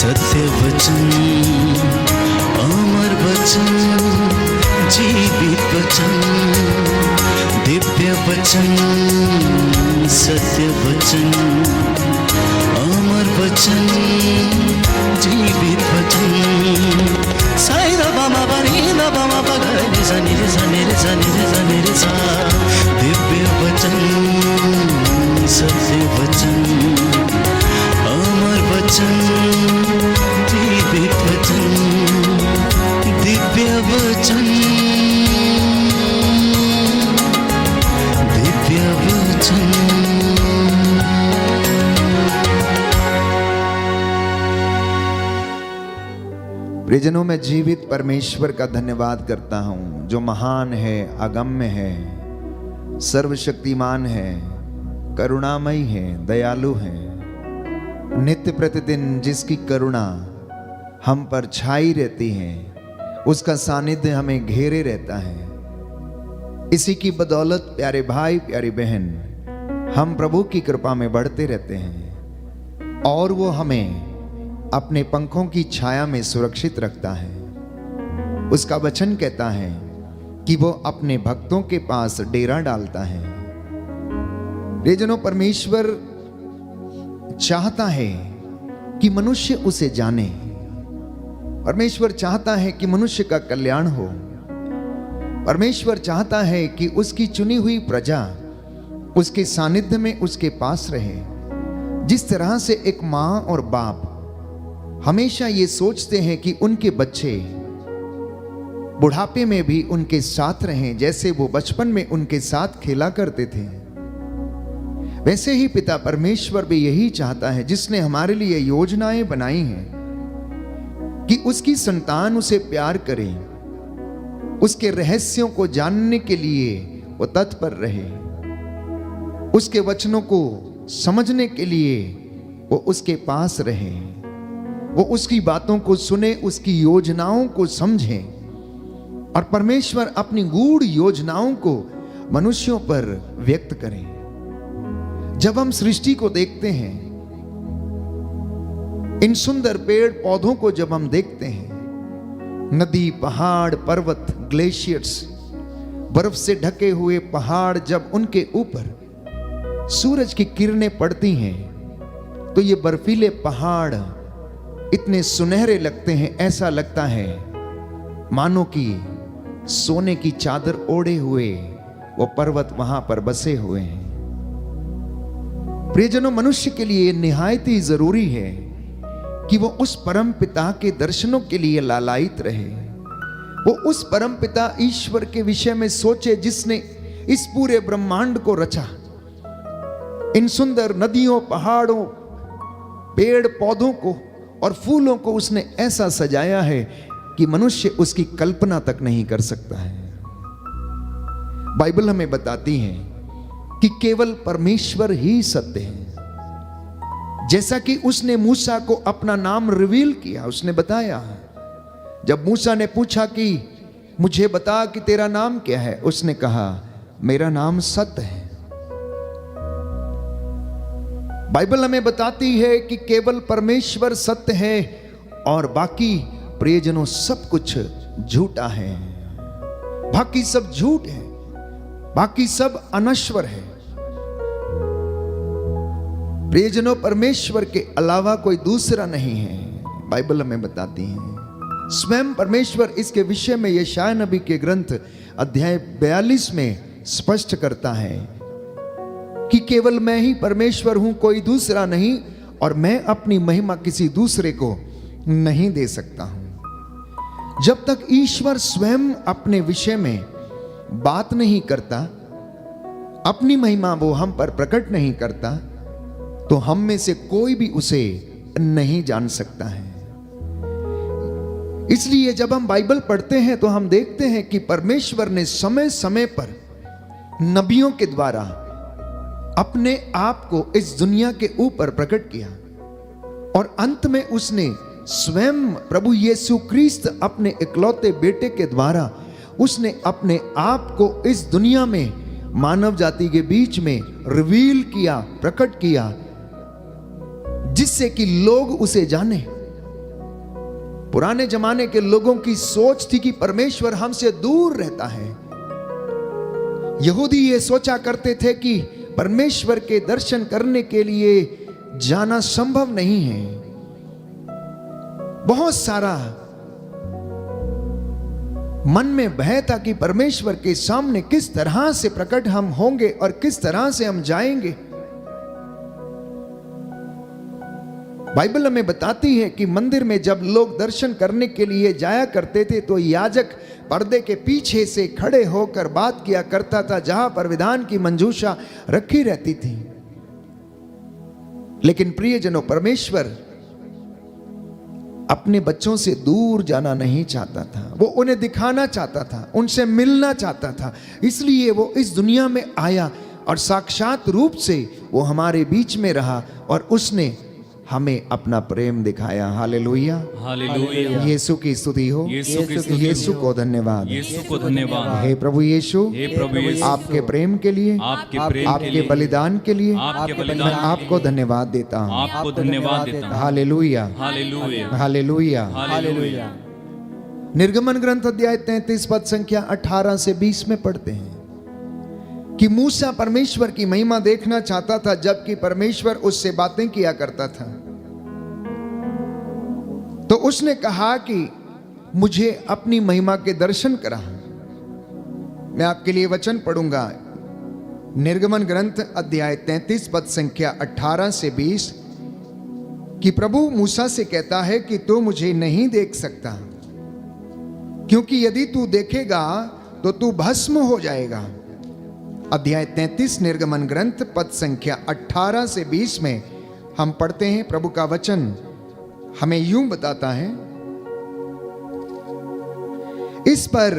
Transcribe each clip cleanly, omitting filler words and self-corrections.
सत्य वचन, अमर वचन, जीवित वचन, दिव्य वचन, सत्य वचन, अमर वचन, जीवित वचन। साई दा बामा बनी दा बामा बगरे रे सा रे सा रे सा रे सा। दिव्य वचन, सत्य वचन, अमर वचन, जीवित वचन, दिव्य वचन, दिव्य वचन। प्रियजनों, मैं जीवित परमेश्वर का धन्यवाद करता हूं, जो महान है, अगम्य है, सर्वशक्तिमान है, करुणामयी है, दयालु है। नित्य प्रतिदिन जिसकी करुणा हम पर छाई रहती है, उसका सानिध्य हमें घेरे रहता है। इसी की बदौलत प्यारे भाई, प्यारी बहन, हम प्रभु की कृपा में बढ़ते रहते हैं और वो हमें अपने पंखों की छाया में सुरक्षित रखता है। उसका वचन कहता है कि वो अपने भक्तों के पास डेरा डालता है। प्रियजनों, परमेश्वर चाहता है कि मनुष्य उसे जाने। परमेश्वर चाहता है कि मनुष्य का कल्याण हो। परमेश्वर चाहता है कि उसकी चुनी हुई प्रजा उसके सानिध्य में उसके पास रहे। जिस तरह से एक माँ और बाप हमेशा ये सोचते हैं कि उनके बच्चे बुढ़ापे में भी उनके साथ रहें, जैसे वो बचपन में उनके साथ खेला करते थे, वैसे ही पिता परमेश्वर भी यही चाहता है, जिसने हमारे लिए योजनाएं बनाई हैं कि उसकी संतान उसे प्यार करे, उसके रहस्यों को जानने के लिए वो तत्पर रहे, उसके वचनों को समझने के लिए वो उसके पास रहे, वो उसकी बातों को सुने, उसकी योजनाओं को समझे। और परमेश्वर अपनी गूढ़ योजनाओं को मनुष्यों पर व्यक्त करें। जब हम सृष्टि को देखते हैं, इन सुंदर पेड़ पौधों को जब हम देखते हैं, नदी, पहाड़, पर्वत, ग्लेशियर्स, बर्फ से ढके हुए पहाड़, जब उनके ऊपर सूरज की किरणें पड़ती हैं तो ये बर्फीले पहाड़ इतने सुनहरे लगते हैं, ऐसा लगता है मानो कि सोने की चादर ओढ़े हुए वो पर्वत वहां पर बसे हुए हैं। प्रियजनों, मनुष्य के लिए निहायत ही जरूरी है कि वो उस परम पिता के दर्शनों के लिए लालायित रहे। वो उस परम पिता ईश्वर के विषय में सोचे, जिसने इस पूरे ब्रह्मांड को रचा। इन सुंदर नदियों, पहाड़ों, पेड़ पौधों को और फूलों को उसने ऐसा सजाया है कि मनुष्य उसकी कल्पना तक नहीं कर सकता है। बाइबल हमें बताती है कि केवल परमेश्वर ही सत्य है। जैसा कि उसने मूसा को अपना नाम रिवील किया, उसने बताया। जब मूसा ने पूछा कि मुझे बता कि तेरा नाम क्या है, उसने कहा मेरा नाम सत्य है। बाइबल हमें बताती है कि केवल परमेश्वर सत्य है और बाकी प्रियजनों सब कुछ झूठा है। बाकी सब झूठ है, बाकी सब अनश्वर है। प्रियजनों, परमेश्वर के अलावा कोई दूसरा नहीं है, बाइबल हमें बताती है। स्वयं परमेश्वर इसके विषय में यशायाह नबी के ग्रंथ अध्याय 42 में स्पष्ट करता है कि केवल मैं ही परमेश्वर हूं, कोई दूसरा नहीं, और मैं अपनी महिमा किसी दूसरे को नहीं दे सकता हूं। जब तक ईश्वर स्वयं अपने विषय में बात नहीं करता, अपनी महिमा वो हम पर प्रकट नहीं करता, तो हम में से कोई भी उसे नहीं जान सकता है। इसलिए जब हम बाइबल पढ़ते हैं तो हम देखते हैं कि परमेश्वर ने समय समय पर नबियों के द्वारा अपने आप को इस दुनिया के ऊपर प्रकट किया, और अंत में उसने स्वयं प्रभु यीशु क्रिस्त अपने इकलौते बेटे के द्वारा उसने अपने आप को इस दुनिया में मानव जाति के बीच में रिवील किया, प्रकट किया, जिससे कि लोग उसे जाने। पुराने जमाने के लोगों की सोच थी कि परमेश्वर हमसे दूर रहता है। यहूदी ये सोचा करते थे कि परमेश्वर के दर्शन करने के लिए जाना संभव नहीं है। बहुत सारा मन में भय था कि परमेश्वर के सामने किस तरह से प्रकट हम होंगे और किस तरह से हम जाएंगे। बाइबल हमें बताती है कि मंदिर में जब लोग दर्शन करने के लिए जाया करते थे तो याजक पर्दे के पीछे से खड़े होकर बात किया करता था, जहां पर विधान की मंजूषा रखी रहती थी। लेकिन प्रियजनों, परमेश्वर अपने बच्चों से दूर जाना नहीं चाहता था। वो उन्हें दिखाना चाहता था, उनसे मिलना चाहता था। इसलिए वो इस दुनिया में आया और साक्षात रूप से वो हमारे बीच में रहा और उसने हमें अपना प्रेम दिखाया। Hallelujah, hallelujah. यीशु की स्तुति हो, यीशु को धन्यवाद, यीशु को धन्यवाद। हे प्रभु यीशु, हे प्रभु यीशु, आपके प्रेम के लिए, आपके बलिदान के लिए मैं आपको धन्यवाद देता हूँ। आपको धन्यवाद देता हूँ। Hallelujah, hallelujah, hallelujah. हालेलुया। निर्गमन ग्रंथ अध्याय 33 पद संख्या 18 से 20 में पढ़ते हैं कि मूसा परमेश्वर की महिमा देखना चाहता था, जबकि परमेश्वर उससे बातें किया करता था। तो उसने कहा कि मुझे अपनी महिमा के दर्शन करा। मैं आपके लिए वचन पढ़ूंगा। निर्गमन ग्रंथ अध्याय 33 पद संख्या 18 से 20 कि प्रभु मूसा से कहता है कि तू मुझे नहीं देख सकता, क्योंकि यदि तू देखेगा तो तू भस्म हो जाएगा। अध्याय 33 निर्गमन ग्रंथ पद संख्या 18 से 20 में हम पढ़ते हैं। प्रभु का वचन हमें यूं बताता है, इस पर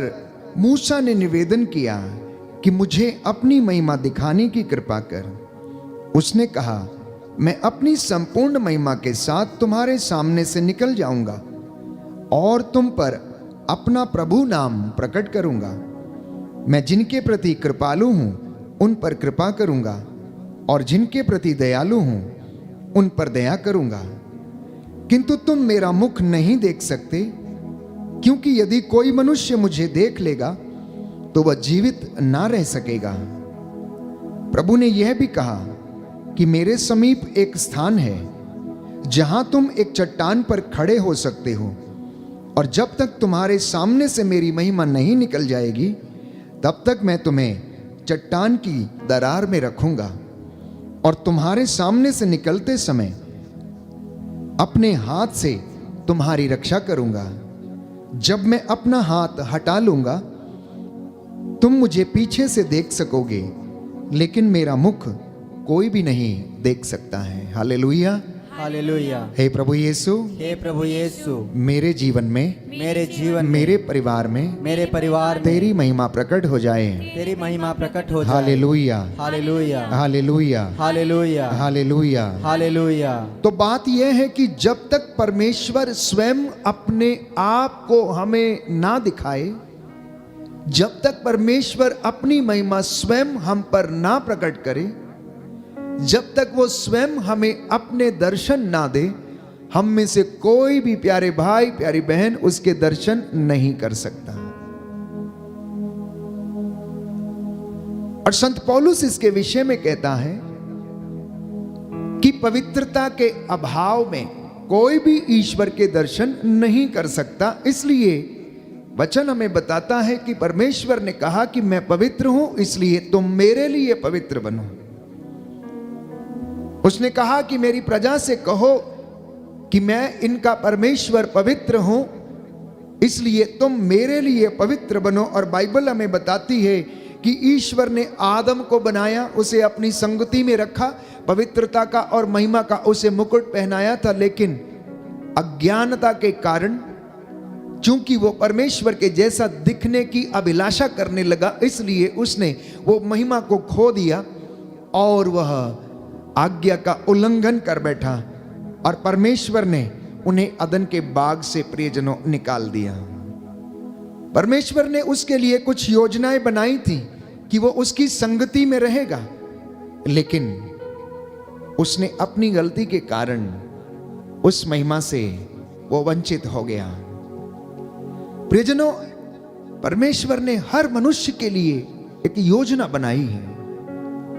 मूसा ने निवेदन किया कि मुझे अपनी महिमा दिखाने की कृपा कर। उसने कहा, मैं अपनी संपूर्ण महिमा के साथ तुम्हारे सामने से निकल जाऊंगा और तुम पर अपना प्रभु नाम प्रकट करूंगा। मैं जिनके प्रति कृपालु हूं उन पर कृपा करूंगा और जिनके प्रति दयालु हूं उन पर दया करूंगा। किंतु तुम मेरा मुख नहीं देख सकते, क्योंकि यदि कोई मनुष्य मुझे देख लेगा तो वह जीवित ना रह सकेगा। प्रभु ने यह भी कहा कि मेरे समीप एक स्थान है जहां तुम एक चट्टान पर खड़े हो सकते हो, और जब तक तुम्हारे सामने से मेरी महिमा नहीं निकल जाएगी तब तक मैं तुम्हें चट्टान की दरार में रखूंगा और तुम्हारे सामने से निकलते समय अपने हाथ से तुम्हारी रक्षा करूंगा। जब मैं अपना हाथ हटा लूंगा तुम मुझे पीछे से देख सकोगे, लेकिन मेरा मुख कोई भी नहीं देख सकता है। Hallelujah, hallelujah. हे प्रभु यीशु, हे प्रभु यीशु, मेरे जीवन में, मेरे जीवन में, मेरे परिवार में, मेरे परिवार में तेरी महिमा प्रकट हो जाए। तेरी महिमा प्रकट हो जाए। Hallelujah, hallelujah, hallelujah, hallelujah, hallelujah. Hallelujah. तो बात यह है कि जब तक परमेश्वर स्वयं अपने आप को हमें ना दिखाए, जब तक परमेश्वर अपनी महिमा स्वयं हम पर ना प्रकट करे, जब तक वो स्वयं हमें अपने दर्शन ना दे, हम में से कोई भी प्यारे भाई प्यारी बहन उसके दर्शन नहीं कर सकता। और संत पौलुस इसके विषय में कहता है कि पवित्रता के अभाव में कोई भी ईश्वर के दर्शन नहीं कर सकता। इसलिए वचन हमें बताता है कि परमेश्वर ने कहा कि मैं पवित्र हूं, इसलिए तुम मेरे लिए पवित्र बनो। उसने कहा कि मेरी प्रजा से कहो कि मैं इनका परमेश्वर पवित्र हूं, इसलिए तुम मेरे लिए पवित्र बनो। और बाइबल हमें बताती है कि ईश्वर ने आदम को बनाया, उसे अपनी संगति में रखा, पवित्रता का और महिमा का उसे मुकुट पहनाया था। लेकिन अज्ञानता के कारण, चूंकि वो परमेश्वर के जैसा दिखने की अभिलाषा करने लगा, इसलिए उसने वो महिमा को खो दिया और वह आज्ञा का उल्लंघन कर बैठा और परमेश्वर ने उन्हें अदन के बाग से प्रियजनों निकाल दिया। परमेश्वर ने उसके लिए कुछ योजनाएं बनाई थी कि वो उसकी संगति में रहेगा, लेकिन उसने अपनी गलती के कारण उस महिमा से वो वंचित हो गया। प्रियजनों, परमेश्वर ने हर मनुष्य के लिए एक योजना बनाई है,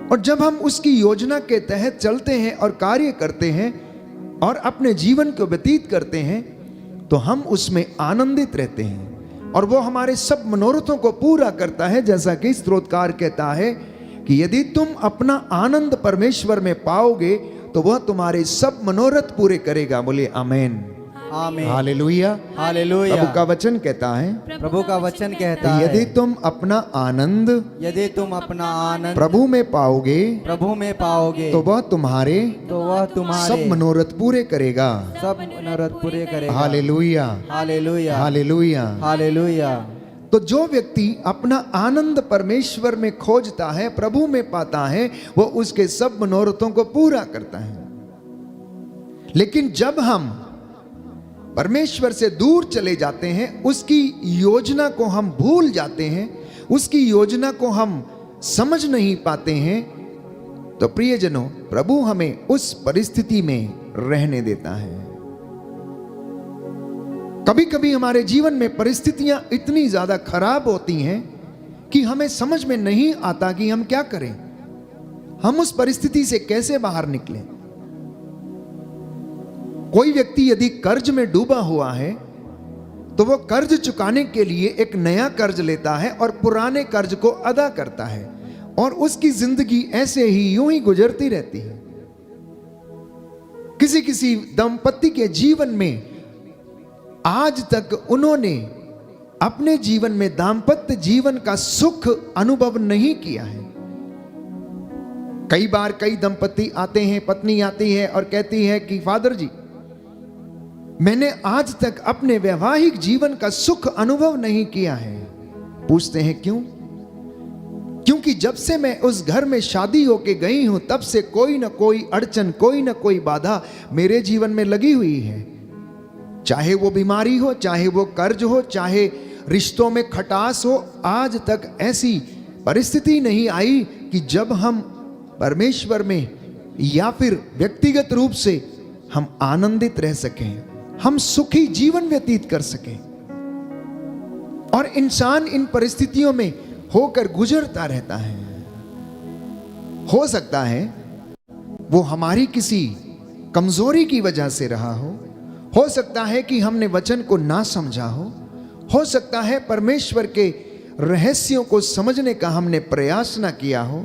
और जब हम उसकी योजना के तहत चलते हैं और कार्य करते हैं और अपने जीवन को व्यतीत करते हैं, तो हम उसमें आनंदित रहते हैं और वो हमारे सब मनोरथों को पूरा करता है। जैसा कि स्तोत्रकार कहता है कि यदि तुम अपना आनंद परमेश्वर में पाओगे तो वह तुम्हारे सब मनोरथ पूरे करेगा। बोले आमेन, आमीन, हालेलुया। हालेलुया। प्रभु का वचन कहता है, प्रभु का वचन कहता है, यदि तुम अपना आनंद यदि तुम अपना आनंद प्रभु में पाओगे प्रभु में पाओगे तो वह तुम्हारे तो वह तुम्हारे सब मनोरथ पूरे करेगा। सब मनोरथ पूरे करेगा। Hallelujah, hallelujah, hallelujah. हालेलुया। तो जो व्यक्ति अपना आनंद परमेश्वर में खोजता है, प्रभु में पाता है, वो उसके सब मनोरथों को पूरा करता है। लेकिन जब हम परमेश्वर से दूर चले जाते हैं, उसकी योजना को हम भूल जाते हैं, उसकी योजना को हम समझ नहीं पाते हैं, तो प्रियजनों, प्रभु हमें उस परिस्थिति में रहने देता है। कभी कभी हमारे जीवन में परिस्थितियां इतनी ज्यादा खराब होती हैं कि हमें समझ में नहीं आता कि हम क्या करें, हम उस परिस्थिति से कैसे बाहर निकलें। कोई व्यक्ति यदि कर्ज में डूबा हुआ है तो वो कर्ज चुकाने के लिए एक नया कर्ज लेता है और पुराने कर्ज को अदा करता है, और उसकी जिंदगी ऐसे ही यूं ही गुजरती रहती है। किसी किसी दंपति के जीवन में आज तक उन्होंने अपने जीवन में दाम्पत्य जीवन का सुख अनुभव नहीं किया है। कई बार कई दंपति आते हैं, पत्नी आती है और कहती है कि फादर जी, मैंने आज तक अपने वैवाहिक जीवन का सुख अनुभव नहीं किया है। पूछते हैं क्यों? क्योंकि जब से मैं उस घर में शादी होके गई हूं, तब से कोई ना कोई अड़चन, कोई ना कोई बाधा मेरे जीवन में लगी हुई है। चाहे वो बीमारी हो, चाहे वो कर्ज हो, चाहे रिश्तों में खटास हो, आज तक ऐसी परिस्थिति नहीं आई कि जब हम परमेश्वर में या फिर व्यक्तिगत रूप से हम आनंदित रह सकें, हम सुखी जीवन व्यतीत कर सकें। और इंसान इन परिस्थितियों में होकर गुजरता रहता है। हो सकता है वो हमारी किसी कमजोरी की वजह से रहा हो सकता है कि हमने वचन को ना समझा हो सकता है परमेश्वर के रहस्यों को समझने का हमने प्रयास ना किया हो,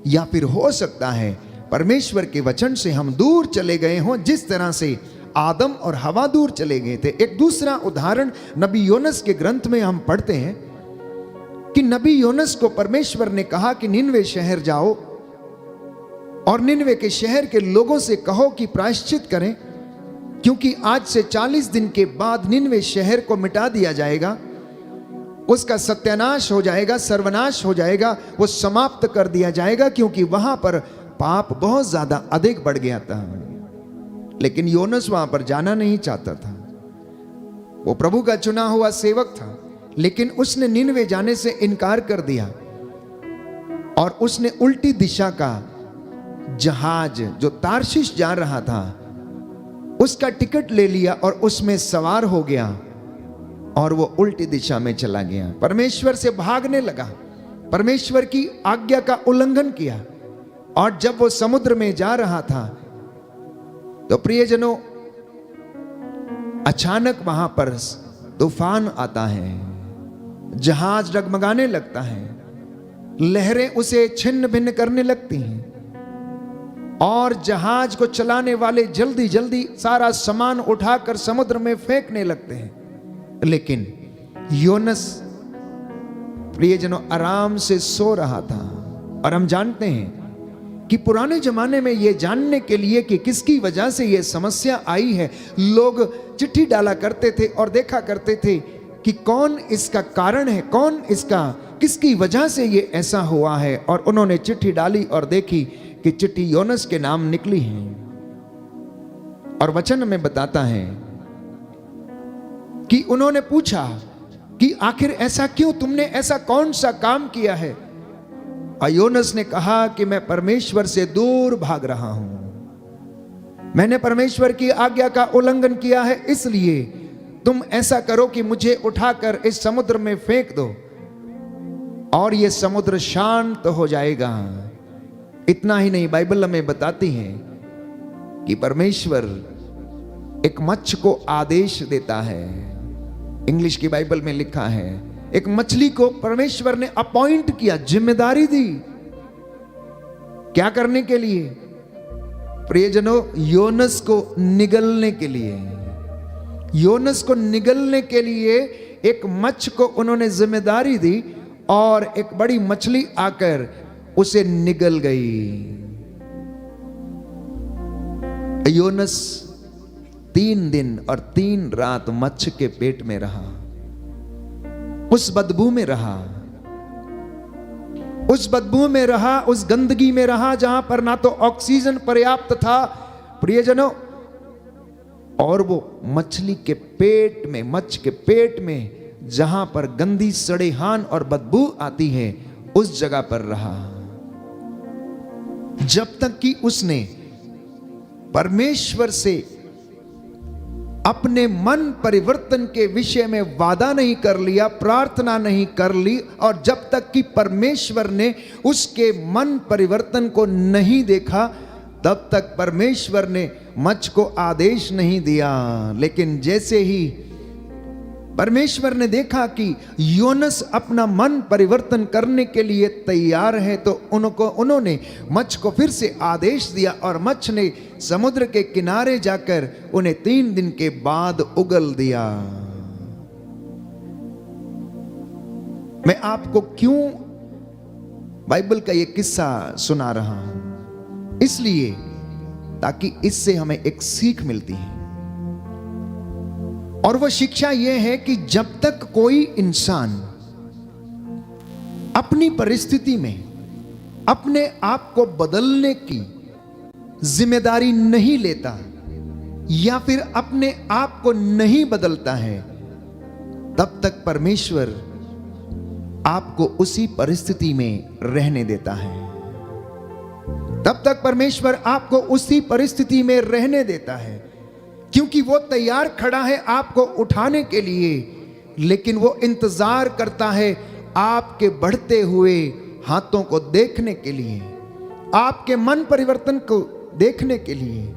या फिर हो सकता है परमेश्वर के वचन से हम दूर चले गए हों, जिस तरह से आदम और हवा दूर चले गए थे। एक दूसरा उदाहरण नबी योनस के ग्रंथ में हम पढ़ते हैं कि नबी योनस को परमेश्वर ने कहा कि निनवे शहर जाओ और निनवे के शहर के लोगों से कहो कि प्रायश्चित करें, क्योंकि आज से 40 दिन के बाद निनवे शहर को मिटा दिया जाएगा, उसका सत्यानाश हो जाएगा, सर्वनाश हो जाएगा, वो समाप्त कर दिया जाएगा, क्योंकि वहां पर पाप बहुत ज्यादा अधिक बढ़ गया था। लेकिन योनस वहां पर जाना नहीं चाहता था। वो प्रभु का चुना हुआ सेवक था, लेकिन उसने निनवे जाने से इनकार कर दिया और उसने उल्टी दिशा का जहाज जो तार्शिश जा रहा था उसका टिकट ले लिया और उसमें सवार हो गया और वो उल्टी दिशा में चला गया। परमेश्वर से भागने लगा, परमेश्वर की आज्ञा का उल्लंघन किया, और जब वो समुद्र में जा रहा था तो प्रियजनों, अचानक वहां पर तूफान आता है, जहाज डगमगाने लगता है, लहरें उसे छिन्न भिन्न करने लगती हैं और जहाज को चलाने वाले जल्दी जल्दी सारा सामान उठाकर समुद्र में फेंकने लगते हैं। लेकिन योनस प्रियजनों आराम से सो रहा था। और हम जानते हैं कि पुराने जमाने में यह जानने के लिए कि किसकी वजह से यह समस्या आई है, लोग चिट्ठी डाला करते थे और देखा करते थे कि कौन इसका कारण है, कौन इसका किसकी वजह से ये ऐसा हुआ है। और उन्होंने चिट्ठी डाली और देखी कि चिट्ठी योनस के नाम निकली है। और वचन में बताता है कि उन्होंने पूछा कि आखिर ऐसा क्यों, तुमने ऐसा कौन सा काम किया है। और योनस ने कहा कि मैं परमेश्वर से दूर भाग रहा हूं, मैंने परमेश्वर की आज्ञा का उल्लंघन किया है, इसलिए तुम ऐसा करो कि मुझे उठाकर इस समुद्र में फेंक दो और ये समुद्र शांत हो जाएगा। इतना ही नहीं, बाइबल हमें बताती है कि परमेश्वर एक मच्छ को आदेश देता है। इंग्लिश की बाइबल में लिखा है, एक मछली को परमेश्वर ने अपॉइंट किया, जिम्मेदारी दी। क्या करने के लिए? प्रियजनों, योनस को निगलने के लिए। योनस को निगलने के लिए एक मच्छ को उन्होंने जिम्मेदारी दी और एक बड़ी मछली आकर उसे निगल गई। योनस 3 दिन और 3 रात मच्छ के पेट में रहा, उस बदबू में रहा, उस बदबू में रहा, उस गंदगी में रहा जहां पर ना तो ऑक्सीजन पर्याप्त था प्रियजनों, और वो मछली के पेट में, मच्छ के पेट में जहां पर गंदी सड़ेहान और बदबू आती है, उस जगह पर रहा, जब तक कि उसने परमेश्वर से अपने मन परिवर्तन के विषय में वादा नहीं कर लिया, प्रार्थना नहीं कर ली, और जब तक कि परमेश्वर ने उसके मन परिवर्तन को नहीं देखा, तब तक परमेश्वर ने मच्छ को आदेश नहीं दिया। लेकिन जैसे ही परमेश्वर ने देखा कि योनस अपना मन परिवर्तन करने के लिए तैयार है, तो उन्होंने मच्छ को फिर से आदेश दिया और मच्छ ने समुद्र के किनारे जाकर उन्हें 3 दिन के बाद उगल दिया। मैं आपको क्यों बाइबल का यह किस्सा सुना रहा हूं? इसलिए ताकि इससे हमें एक सीख मिलती है, और वह शिक्षा यह है कि जब तक कोई इंसान अपनी परिस्थिति में अपने आप को बदलने की जिम्मेदारी नहीं लेता या फिर अपने आप को नहीं बदलता है, तब तक परमेश्वर आपको उसी परिस्थिति में रहने देता है। तब तक परमेश्वर आपको उसी परिस्थिति में रहने देता है, क्योंकि वो तैयार खड़ा है आपको उठाने के लिए, लेकिन वो इंतजार करता है आपके बढ़ते हुए हाथों को देखने के लिए, आपके मन परिवर्तन को देखने के लिए।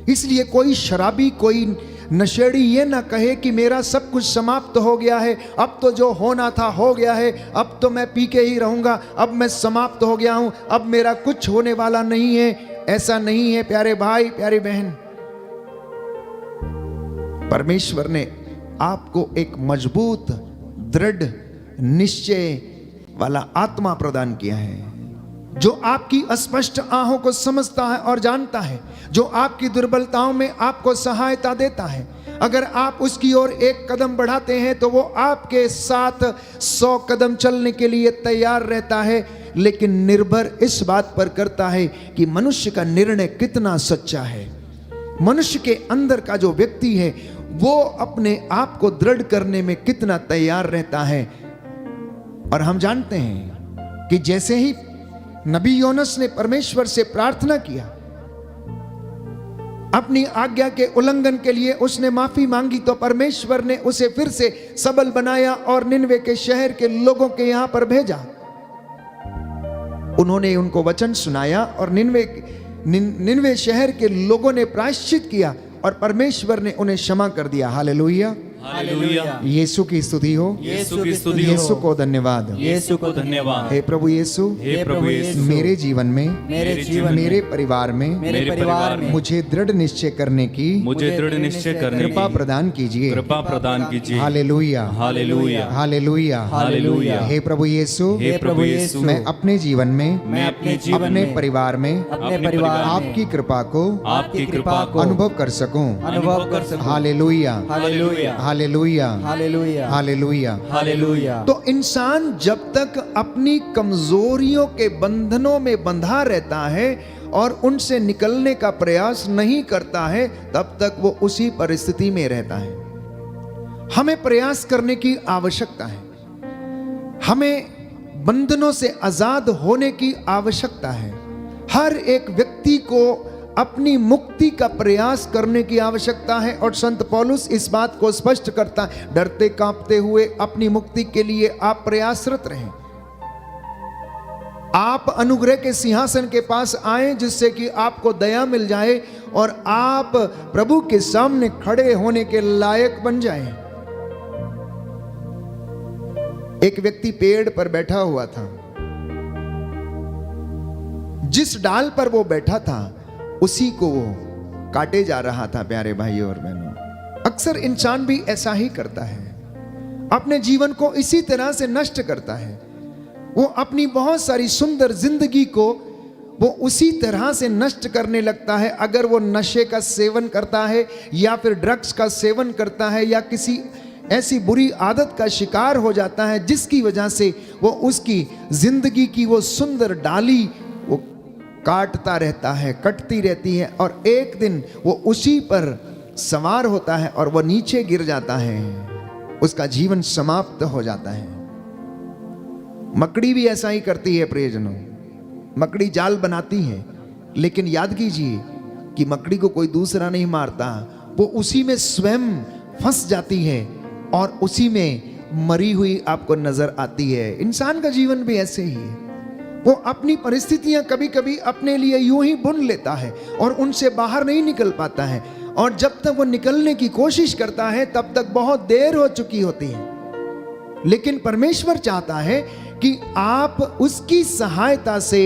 इसलिए कोई शराबी, कोई नशेड़ी ये ना कहे कि मेरा सब कुछ समाप्त हो गया है, अब तो जो होना था हो गया है, अब तो मैं पी के ही रहूंगा, अब मैं समाप्त हो गया हूं, अब मेरा कुछ होने वाला नहीं है। ऐसा नहीं है प्यारे भाई, प्यारी बहन। परमेश्वर ने आपको एक मजबूत, दृढ़ निश्चय वाला आत्मा प्रदान किया है, जो आपकी अस्पष्ट आहों को समझता है और जानता है, जो आपकी दुर्बलताओं में आपको सहायता देता है। अगर आप उसकी ओर एक कदम बढ़ाते हैं तो वो आपके साथ 100 कदम चलने के लिए तैयार रहता है, लेकिन निर्भर इस बात पर करता है कि मनुष्य का निर्णय कितना सच्चा है। मनुष्य के अंदर का जो व्यक्ति है वो अपने आप को दृढ़ करने में कितना तैयार रहता है। और हम जानते हैं कि जैसे ही नबी योनस ने परमेश्वर से प्रार्थना किया, अपनी आज्ञा के उल्लंघन के लिए उसने माफी मांगी, तो परमेश्वर ने उसे फिर से सबल बनाया और निनवे के शहर के लोगों के यहां पर भेजा। उन्होंने उनको वचन सुनाया और निनवे शहर के लोगों ने प्रायश्चित किया और परमेश्वर ने उन्हें क्षमा कर दिया। Hallelujah, hallelujah. यीशु की स्तुति हो, यीशु की स्तुति हो, यीशु को धन्यवाद, यीशु को धन्यवाद। हे प्रभु यीशु, हे प्रभु यीशु, मेरे जीवन में, मेरे जीवन में, मेरे परिवार में, मेरे परिवार में मुझे दृढ़ निश्चय करने की, मुझे दृढ़ निश्चय करने कृपा की प्रदान कीजिए। कृपा प्रदान कीजिए। Hallelujah, hallelujah, hallelujah, hallelujah. हे प्रभु यीशु, हे प्रभु यीशु, मैं अपने जीवन में, मैं अपने जीवन अपने में, परिवार में अपने परिवार में आपकी कृपा को, आपकी कृपा को अनुभव कर सकूं। अनुभव कर सकूं। Hallelujah, hallelujah, hallelujah, hallelujah, hallelujah. Hallelujah. तो इंसान जब तक अपनी कमजोरियों के बंधनों में बंधा रहता है और उनसे निकलने का प्रयास नहीं करता है, तब तक वो उसी परिस्थिति में रहता है। हमें प्रयास करने की आवश्यकता है, हमें बंधनों से आजाद होने की आवश्यकता है। हर एक व्यक्ति को अपनी मुक्ति का प्रयास करने की आवश्यकता है। और संत पौलुस इस बात को स्पष्ट करता है, डरते कांपते हुए अपनी मुक्ति के लिए आप प्रयासरत रहें। आप अनुग्रह के सिंहासन के पास आए जिससे कि आपको दया मिल जाए और आप प्रभु के सामने खड़े होने के लायक बन जाएं। एक व्यक्ति पेड़ पर बैठा हुआ था। जिस डाल पर वो बैठा था उसी को वो काटे जा रहा था। प्यारे भाइयों और बहनों, अक्सर इंसान भी ऐसा ही करता है, अपने जीवन को इसी तरह से नष्ट करता है। वो अपनी बहुत सारी सुंदर जिंदगी को वो उसी तरह से नष्ट करने लगता है। अगर वो नशे का सेवन करता है या फिर ड्रग्स का सेवन करता है या किसी ऐसी बुरी आदत का शिकार हो जाता है जिसकी वजह से वो उसकी जिंदगी की वो सुंदर डाली वो काटता रहता है, कटती रहती है और एक दिन वो उसी पर सवार होता है और वो नीचे गिर जाता है, उसका जीवन समाप्त हो जाता है। मकड़ी भी ऐसा ही करती है प्रियजनों। मकड़ी जाल बनाती है, लेकिन याद कीजिए कि मकड़ी को कोई दूसरा नहीं मारता, वो उसी में स्वयं फंस जाती है और उसी में मरी हुई आपको नजर आती है। इंसान का जीवन भी ऐसे ही है। वो अपनी परिस्थितियां कभी कभी अपने लिए यूं ही बुन लेता है और उनसे बाहर नहीं निकल पाता है, और जब तक वो निकलने की कोशिश करता है तब तक बहुत देर हो चुकी होती है। लेकिन परमेश्वर चाहता है कि आप उसकी सहायता से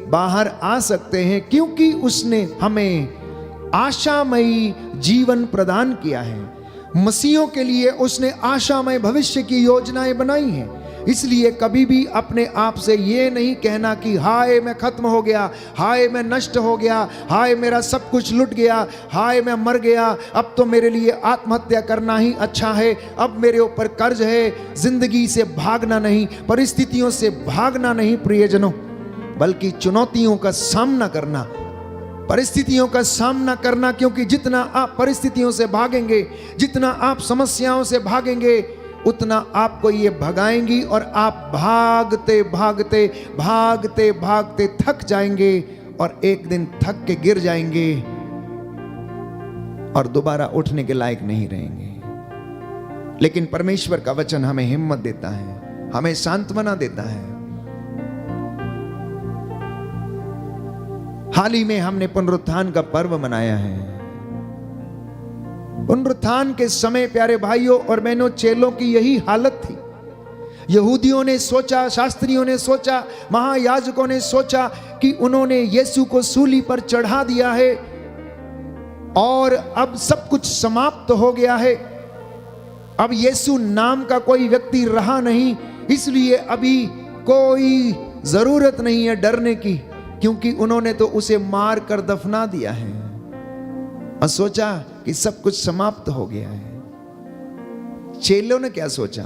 बाहर आ सकते हैं, क्योंकि उसने हमें आशामयी जीवन प्रदान किया है। मसीहों के लिए उसने आशामय भविष्य की योजनाएं बनाई हैं। इसलिए कभी भी अपने आप से ये नहीं कहना कि हाय मैं खत्म हो गया, हाय मैं नष्ट हो गया, हाय मेरा सब कुछ लुट गया, हाय मैं मर गया, अब तो मेरे लिए आत्महत्या करना ही अच्छा है, अब मेरे ऊपर कर्ज है। जिंदगी से भागना नहीं, परिस्थितियों से भागना नहीं प्रियजनों, बल्कि चुनौतियों का सामना करना, परिस्थितियों का सामना करना। क्योंकि जितना आप परिस्थितियों से भागेंगे, जितना आप समस्याओं से भागेंगे, उतना आपको ये भगाएंगी और आप भागते भागते भागते भागते थक जाएंगे और एक दिन थक के गिर जाएंगे और दोबारा उठने के लायक नहीं रहेंगे। लेकिन परमेश्वर का वचन हमें हिम्मत देता है, हमें सांत्वना देता है। हाल ही में हमने पुनरुत्थान का पर्व मनाया है। पुनरुत्थान के समय प्यारे भाइयों और बहनों, चेलों की यही हालत थी। यहूदियों ने सोचा, शास्त्रियों ने सोचा, महायाजकों ने सोचा कि उन्होंने यीशु को सूली पर चढ़ा दिया है और अब सब कुछ समाप्त हो गया है। अब यीशु नाम का कोई व्यक्ति रहा नहीं, इसलिए अभी कोई जरूरत नहीं है डरने की, क्योंकि उन्होंने तो उसे मार कर दफना दिया है और सोचा कि सब कुछ समाप्त हो गया है। चेलों ने क्या सोचा?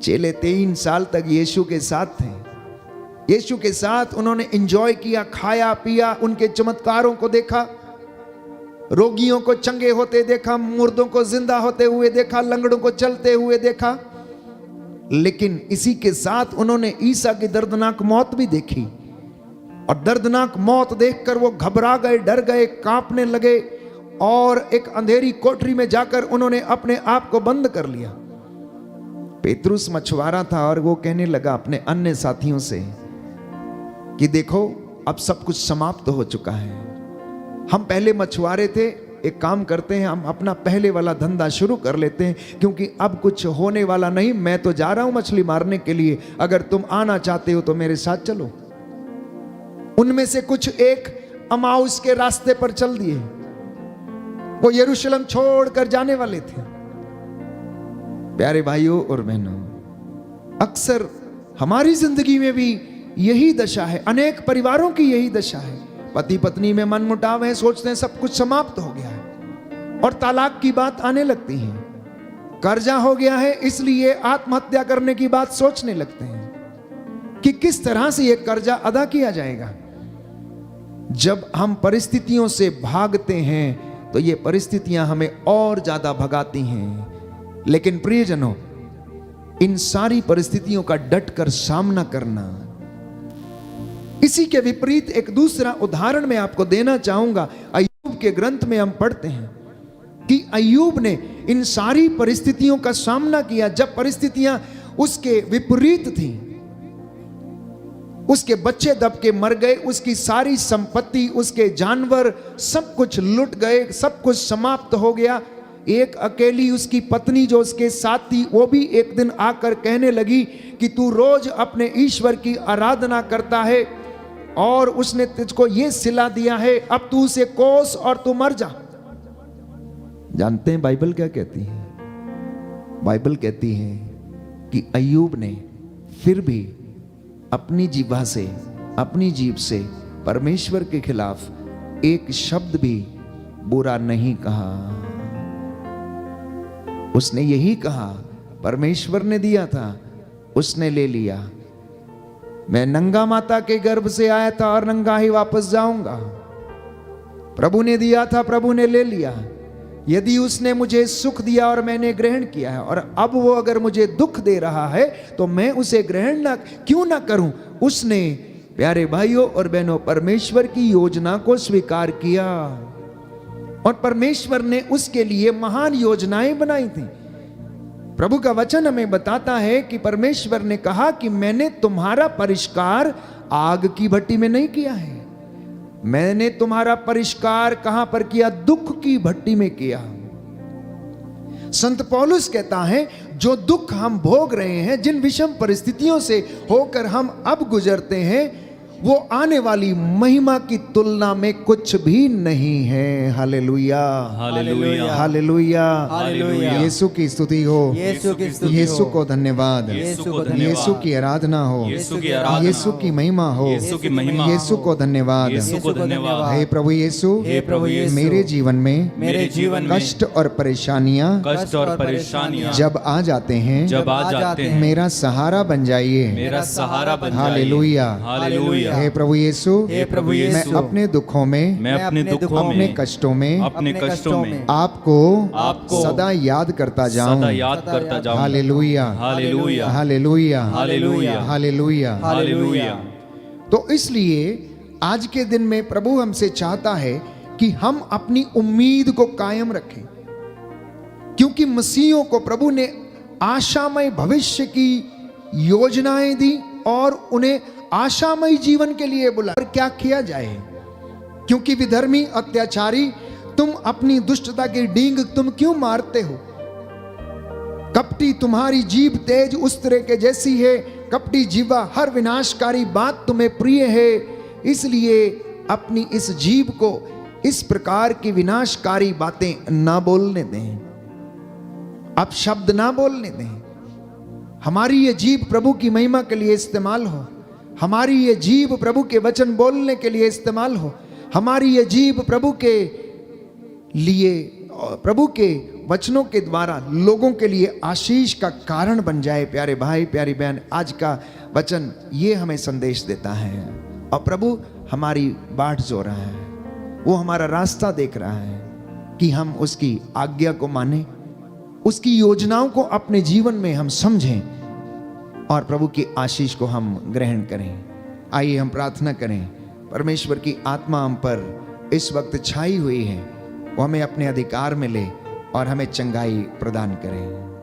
चेले 3 साल तक यीशु के साथ थे। यीशु के साथ उन्होंने एंजॉय किया, खाया पिया, उनके चमत्कारों को देखा, रोगियों को चंगे होते देखा, मुर्दों को जिंदा होते हुए देखा, लंगड़ों को चलते हुए देखा। लेकिन इसी के साथ उन्होंने ईसा की दर्दनाक मौत भी देखी और दर्दनाक मौत देखकर वो घबरा गए, डर गए, कांपने लगे और एक अंधेरी कोठरी में जाकर उन्होंने अपने आप को बंद कर लिया। पेतरुस मछुआरा था और वो कहने लगा अपने अन्य साथियों से कि देखो अब सब कुछ समाप्त हो चुका है। हम पहले मछुआरे थे, एक काम करते हैं, हम अपना पहले वाला धंधा शुरू कर लेते हैं, क्योंकि अब कुछ होने वाला नहीं। मैं तो जा रहा हूं मछली मारने के लिए, अगर तुम आना चाहते हो तो मेरे साथ चलो। उनमें से कुछ एक अमाउस के रास्ते पर चल दिए, वो यरूशलेम छोड़कर जाने वाले थे। प्यारे भाइयों और बहनों, अक्सर हमारी जिंदगी में भी यही दशा है, अनेक परिवारों की यही दशा है। पति पत्नी में मनमुटाव है, सोचते हैं सब कुछ समाप्त हो गया है और तलाक की बात आने लगती है। कर्जा हो गया है, इसलिए आत्महत्या करने की बात सोचने लगते हैं कि किस तरह से यह कर्जा अदा किया जाएगा। जब हम परिस्थितियों से भागते हैं तो ये परिस्थितियां हमें और ज्यादा भगाती हैं। लेकिन प्रियजनों, इन सारी परिस्थितियों का डटकर सामना करना इसी के विपरीत एक दूसरा उदाहरण मैं आपको देना चाहूंगा। अय्यूब के ग्रंथ में हम पढ़ते हैं कि अय्यूब ने इन सारी परिस्थितियों का सामना किया। जब परिस्थितियां उसके विपरीत थी, उसके बच्चे दब के मर गए, उसकी सारी संपत्ति, उसके जानवर सब कुछ लुट गए, सब कुछ समाप्त हो गया। एक अकेली उसकी पत्नी जो उसके साथ थी, वो भी एक दिन आकर कहने लगी कि तू रोज अपने ईश्वर की आराधना करता है और उसने तुझको ये सिला दिया है, अब तू उसे कोस और तू मर जा। जानते हैं बाइबल क्या कहती है? बाइबल कहती है कि अय्यूब ने फिर भी अपनी जीवा से, अपनी जीभ से परमेश्वर के खिलाफ एक शब्द भी बुरा नहीं कहा। उसने यही कहा, परमेश्वर ने दिया था, उसने ले लिया। मैं नंगा माता के गर्भ से आया था और नंगा ही वापस जाऊंगा। प्रभु ने दिया था, प्रभु ने ले लिया। यदि उसने मुझे सुख दिया और मैंने ग्रहण किया है, और अब वो अगर मुझे दुख दे रहा है तो मैं उसे ग्रहण ना क्यों ना करूं। उसने, प्यारे भाइयों और बहनों, परमेश्वर की योजना को स्वीकार किया और परमेश्वर ने उसके लिए महान योजनाएं बनाई थी। प्रभु का वचन हमें बताता है कि परमेश्वर ने कहा कि मैंने तुम्हारा परिष्कार आग की भट्टी में नहीं किया है, मैंने तुम्हारा परिष्कार कहां पर किया? दुख की भट्टी में किया। संत पौलुस कहता है, जो दुख हम भोग रहे हैं, जिन विषम परिस्थितियों से होकर हम अब गुजरते हैं, वो आने वाली महिमा की तुलना में कुछ भी नहीं है। Hallelujah, hallelujah, hallelujah, hallelujah. Yeshu की स्तुति हो, यीशु की स्तुति यीशु हो। को धन्यवाद, यीशु को धन्यवाद। यीशु की आराधना हो, यीशु की आराधना यीशु की महिमा हो, यीशु की महिमा यीशु को धन्यवाद। यीशु को धन्यवाद। हे प्रभु यीशु, हे प्रभु यीशु, मेरे जीवन में मेरे जीवन में कष्ट और परेशानियां कष्ट और परेशानियां जब आ जाते हैं, जब आ जाते हैं, मेरा सहारा बन जाइए। मेरा सहारा बन जाइए। Hallelujah, hallelujah. हे प्रभु यीशु, हे प्रभु मैं यीशु, अपने दुखों में, मैं अपने दुखों अपने में, कष्टों में, अपने कष्टों में आपको सदा याद करता जाऊं। सदा याद करता जाऊं। Hallelujah, hallelujah, hallelujah, hallelujah, hallelujah. Hallelujah. तो इसलिए आज के दिन में प्रभु हमसे चाहता है कि हम अपनी उम्मीद को कायम रखें, क्योंकि मसीहों को प्रभु ने आशामय भविष्य की योजनाएं दी और उन्हें आशामय जीवन के लिए बुलाया। और क्या किया जाए? क्योंकि विधर्मी अत्याचारी, तुम अपनी दुष्टता की डींग तुम क्यों मारते हो? कपटी, तुम्हारी जीभ तेज उस तरह के जैसी है, कपटी जीवा, हर विनाशकारी बात तुम्हें प्रिय है, इसलिए अपनी इस जीभ को इस प्रकार की विनाशकारी बातें ना बोलने दें, अब शब्द ना बोलने दें। हमारी ये जीभ प्रभु की महिमा के लिए इस्तेमाल हो, हमारी ये जीभ प्रभु के वचन बोलने के लिए इस्तेमाल हो, हमारी ये जीभ प्रभु के लिए, प्रभु के वचनों के द्वारा लोगों के लिए आशीष का कारण बन जाए। प्यारे भाई, प्यारी बहन, आज का वचन ये हमें संदेश देता है और प्रभु हमारी बाट जो रहा है, वो हमारा रास्ता देख रहा है कि हम उसकी आज्ञा को माने, उसकी योजनाओं को अपने जीवन में हम समझें और प्रभु की आशीष को हम ग्रहण करें। आइए हम प्रार्थना करें। परमेश्वर की आत्मा हम पर इस वक्त छाई हुई है, वो हमें अपने अधिकार में ले और हमें चंगाई प्रदान करें।